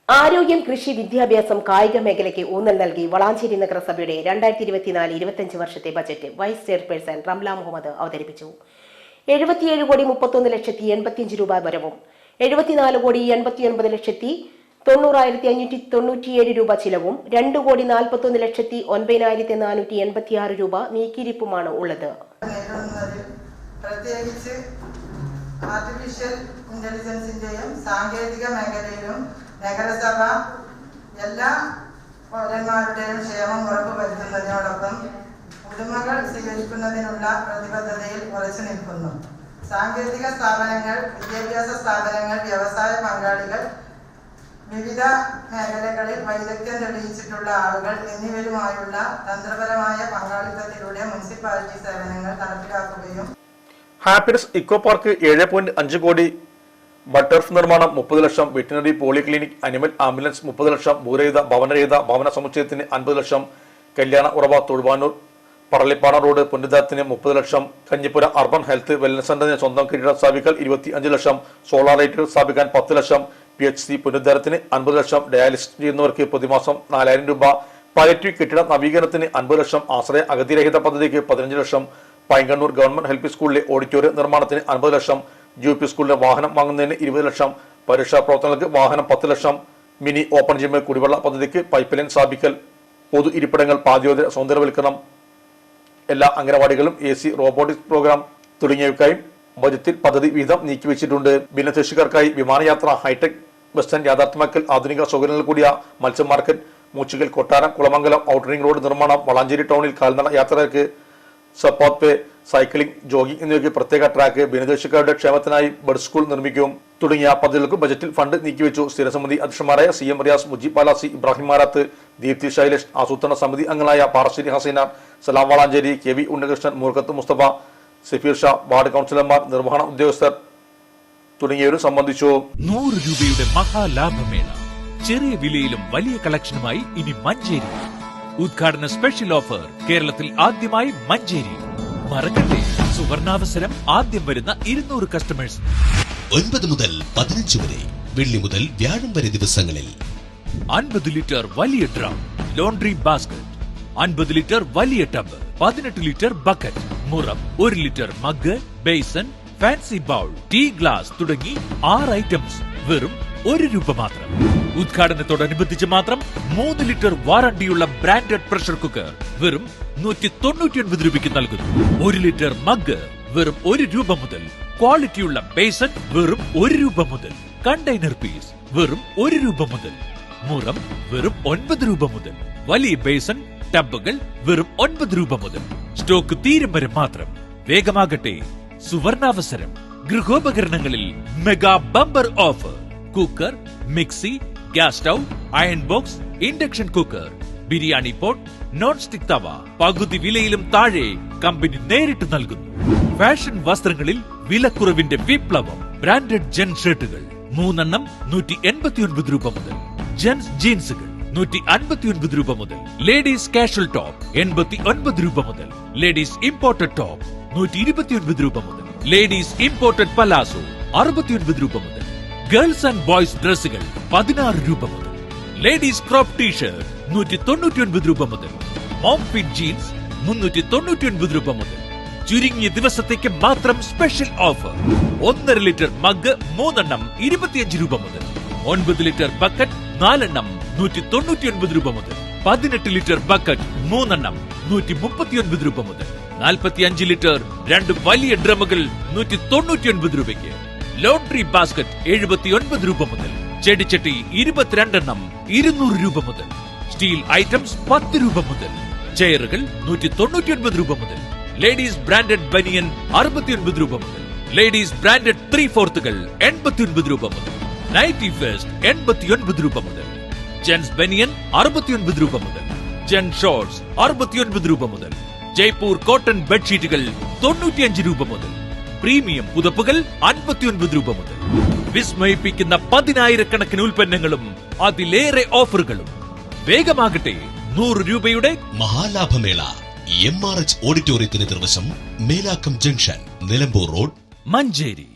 ആരോഗ്യം, കൃഷി, വിദ്യാഭ്യാസം, കായിക മേഖലയ്ക്ക് ഊന്നൽ നൽകി വളാഞ്ചേരി നഗരസഭയുടെ 2024-25 വർഷത്തെ budget vice chairperson Ramla Muhammad അവതരിപ്പിച്ചു. 77,31,85,000 രൂപ വരവും 74,89,90,597 രൂപ ചിലവും 2,41,09,486 രൂപ നീക്കിയിരിപ്പുമാണ് ഉള്ളത്. പ്രത്യേകിച്ച് ആർട്ടിഫിഷ്യൽ ഇന്റലിജൻസിന്റെയും സാങ്കേതിക മേഖലയിലും നഗരസഭ എല്ലാ പൗരന്മാരുടെയും ക്ഷേമം ഉറപ്പുവരുത്തുന്നതിനോടൊപ്പം പുതുമകൾ സ്വീകരിക്കുന്നതിനുള്ള പ്രതിബദ്ധതയിൽ ഉറച്ചു നിൽക്കുന്നു. സാങ്കേതിക സ്ഥാപനങ്ങൾ, വിദ്യാഭ്യാസ സ്ഥാപനങ്ങൾ, വ്യവസായ പങ്കാളികൾ, വിവിധ മേഖലകളിൽ വൈദഗ്ധ്യം തെളിയിച്ചിട്ടുള്ള ആളുകൾ എന്നിവരുമായുള്ള തന്ത്രപരമായ പങ്കാളിത്തത്തിലൂടെ മുനിസിപ്പാലിറ്റി സേവനങ്ങൾ നടപ്പിലാക്കുകയും ഹാപ്പിനെസ് ഇക്കോ പാർക്ക് 7.5 കോടി, ബട്ടർഫ് നിർമ്മാണം 30 ലക്ഷം, വെറ്റിനറി പോളിക്ലിനിക്, അനിമൽ ആംബുലൻസ് 30 ലക്ഷം, ഭൂരഹിത ഭവനരഹിത ഭവന സമുച്ചയത്തിന് 50 ലക്ഷം, കല്യാണ ഉറവ തൊഴുവാനൂർ പറളിപ്പാട റോഡ് പുനരുദ്ധാരണത്തിന് 30 ലക്ഷം, കഞ്ഞിപ്പുര അർബൻ ഹെൽത്ത് വെൽനസ് സെന്ററിന് സ്വന്തം കെട്ടിടം സ്ഥാപിക്കാൻ 25 ലക്ഷം, സോളാർ ലൈറ്റുകൾ സ്ഥാപിക്കാൻ 10 ലക്ഷം, PHC പുനരുദ്ധാരണത്തിന് 50 ലക്ഷം, ഡയാലിസിസ് ചെയ്യുന്നവർക്ക് പ്രതിമാസം 4000 രൂപ, പാലിയേറ്റീവ് കെട്ടിട നവീകരണത്തിന് 50 ലക്ഷം, ആശ്രയ അഗതിരഹിത പദ്ധതിക്ക് 15 ലക്ഷം, പൈങ്കണ്ണൂർ ഗവൺമെന്റ് എൽ പി സ്കൂളിലെ ഓഡിറ്റോറിയം നിർമ്മാണത്തിന് 50 ലക്ഷം, UP സ്കൂളിലെ വാഹനം വാങ്ങുന്നതിന് 20 ലക്ഷം, പരീക്ഷാ പ്രവർത്തനങ്ങൾക്ക് വാഹനം 10 ലക്ഷം, മിനി ഓപ്പൺ ജിം കുടിവെള്ള പദ്ധതിക്ക് പൈപ്പ് ലൈൻ സ്ഥാപിക്കൽ, പൊതു ഇരിപ്പിടങ്ങൾ പാതയോര സൗന്ദര്യവൽക്കരണം, എല്ലാ അംഗനവാടികളും AC റോബോട്ടിക്സ് പ്രോഗ്രാം തുടങ്ങിയവയ്ക്കായും ബജറ്റിൽ പദ്ധതി വീതം നീക്കിവെച്ചിട്ടുണ്ട്. ഭിന്നശേഷിക്കാർക്കായി വിമാനയാത്ര, ഹൈടെക് ബസ് സ്റ്റാൻഡ് യാഥാർത്ഥ്യമാക്കൽ, ആധുനിക സൗകര്യങ്ങൾ കൂടിയ മത്സ്യ മാർക്കറ്റ്, മൂച്ചുകൽ, കൊട്ടാരം, കുളമംഗലം ഔട്ടറിംഗ് റോഡ് നിർമ്മാണം, വളാഞ്ചേരി ടൗണിൽ കാൽനട യാത്രക്കാർക്ക് സപ്പോർട്ട് വേ, സൈക്ലിംഗ്, ജോഗിംഗ് എന്നിവയ്ക്ക് പ്രത്യേക ട്രാക്ക്, ഭിന്നശേഷിക്കാരുടെ ക്ഷേമത്തിനായി ബഡ് സ്കൂൾ നിർമ്മിക്കും തുടങ്ങിയ പദ്ധതികൾക്ക് ബജറ്റിൽ ഫണ്ട് നീക്കിവെച്ചു. സ്ഥിരസമിതി അധ്യക്ഷന്മാരായ CM റിയാസ്, മുജീബ് പാലാസി, ഇബ്രാഹിം മാരാത്ത്, ദീപ്തി ശൈലേഷ്, ആസൂത്രണ സമിതി അംഗങ്ങളായ പാറശ്ശേരി ഹസീന, സലാം വളാഞ്ചേരി, KV ഉണ്ണികൃഷ്ണൻ, മൂർഖത്ത് മുസ്തഫ, സഫീർ ഷാ, വാർഡ് കൗൺസിലർമാർ, നിർവഹണ ഉദ്യോഗസ്ഥർ തുടങ്ങിയവരും സംബന്ധിച്ചു. 100 രൂപയുടെ മഹാലാഭമേള, ചെറിയ വിലയിലും വലിയ കളക്ഷനുമായി ഇനി മഞ്ചേരി. ഉദ്ഘാടന സ്പെഷ്യൽ ഓഫർ കേരളത്തിൽ ആദ്യമായി മഞ്ചേരി. മറക്കട്ടെ, സുവർണാവസരം ആദ്യം വരുന്ന 200 കസ്റ്റമേഴ്സ്. 9 മുതൽ 15 വരെ, വെള്ളി മുതൽ വ്യാഴം വരെ ദിവസങ്ങളിൽ 50 ലിറ്റർ വലിയ ഡ്രം, ലോണ്ടറി ബാസ്കറ്റ്, 50 ലിറ്റർ വലിയ ടബ്, 18 ലിറ്റർ ബക്കറ്റ്, മുറം, 1 litre mug, basin, fancy bowl, tea glass തുടങ്ങി 6 ഐറ്റംസ് വെറും 1 രൂപ മാത്രം. ഉദ്ഘാടനത്തോടനുബന്ധിച്ച് മാത്രം 3 ലിറ്റർ വാറണ്ടിയുള്ള ബ്രാൻഡഡ് പ്രഷർ കുക്കർ വെറും 199 രൂപയ്ക്ക് നൽകുന്നു. 1 ലിറ്റർ മഗ് വെറും 1 രൂപ മുതൽ. ക്വാളിറ്റിയുള്ള ബേസൻ വെറും 1 രൂപ മുതൽ. കണ്ടെയ്നർ പീസ് വെറും 1 രൂപ മുതൽ. മുറം വെറും 9 രൂപ മുതൽ. വലിയ ബേസൻ ടബുകൾ വെറും 9 രൂപ മുതൽ. സ്റ്റോക്ക് തീരും വരെ മാത്രം. വേഗമാകട്ടെ, സുവർണാവസരം. ഗൃഹോപകരണങ്ങളിൽ mega bumper offer. Cooker, mixie, gas stove, iron box, induction cooker, biryani pot, non stick തവ പകുതി വിലയിലും താഴെ കമ്പനി നേരിട്ട് നൽകുന്നു. ഫാഷൻ വസ്ത്രങ്ങളിൽ വിലക്കുറവിന്റെ വിപ്ലവം. ബ്രാൻഡഡ് ജെൻ ഷർട്ടുകൾ 3 എണ്ണം 189 രൂപ മുതൽ. ജെൻസ് ജീൻസുകൾ 159 രൂപ മുതൽ. ലേഡീസ് കാഷ്വൽ ടോപ്പ് 89 രൂപ മുതൽ. ലേഡീസ് ഇമ്പോർട്ടഡ് ടോപ്പ് 129 രൂപ മുതൽ. ലേഡീസ് ഇമ്പോർട്ടഡ് പലാസോ 69 രൂപ മുതൽ. ഗേൾസ് ആൻഡ് ബോയ്സ് ഡ്രസ്സുകൾ 16 രൂപ മുതൽ. ലേഡീസ് ക്രോപ്പ് ടീഷർട്ട് 199 രൂപ മുതൽ. മോം ഫിറ്റ് ജീൻസ് 399 രൂപ മുതൽ. ചുരുങ്ങിയ ദിവസത്തേക്ക് മാത്രം സ്പെഷ്യൽ ഓഫർ. 1.5 ലിറ്റർ മഗ് 3 എണ്ണം 25 രൂപ മുതൽ. 9 ലിറ്റർ ബക്കറ്റ് 4 എണ്ണം 199 രൂപ മുതൽ. 18 ലിറ്റർ ബക്കറ്റ് 3 എണ്ണം 139 രൂപ മുതൽ. 45 ലിറ്റർ 2 വലിയ ഡ്രമ്മുകൾ 199 രൂപയ്ക്ക്. ലോണ്ടറി ബാസ്കറ്റ് 79 രൂപ മുതൽ. ചെടിച്ചട്ടി 22 എണ്ണം 200 രൂപ മുതൽ. സ്റ്റീൽ ഐറ്റംസ് 10 രൂപ മുതൽ. ചെയറുകൾ 199 രൂപ മുതൽ. ലേഡീസ് ബ്രാൻഡഡ് ബനിയൻ 69 രൂപ മുതൽ. ലേഡീസ് ബ്രാൻഡഡ് 3/4 89 രൂപ മുതൽ. നൈറ്റി വെസ്റ്റ് 89 രൂപ മുതൽ. ജെൻസ് ബനിയൻ 69 രൂപ മുതൽ. ജെൻ ഷോർട്സ് 69 രൂപ മുതൽ. ജയ്പൂർ കോട്ടൺ ബെഡ്ഷീറ്റുകൾ 95 രൂപ മുതൽ. പ്രീമിയം പുതപ്പുകൾ 59 രൂപ മുതൽ. വിസ്മയിപ്പിക്കുന്ന 10,000-കണക്കിന് ഉൽപ്പന്നങ്ങളും അതിലേറെ ഓഫറുകളും. വേഗമാകട്ടെ, 100 രൂപയുടെ മഹാലാഭമേള. MRH ഓഡിറ്റോറിയത്തിന് നിർവശം, മേലാക്കം ജംഗ്ഷൻ, നിലമ്പൂർ റോഡ്, മഞ്ചേരി.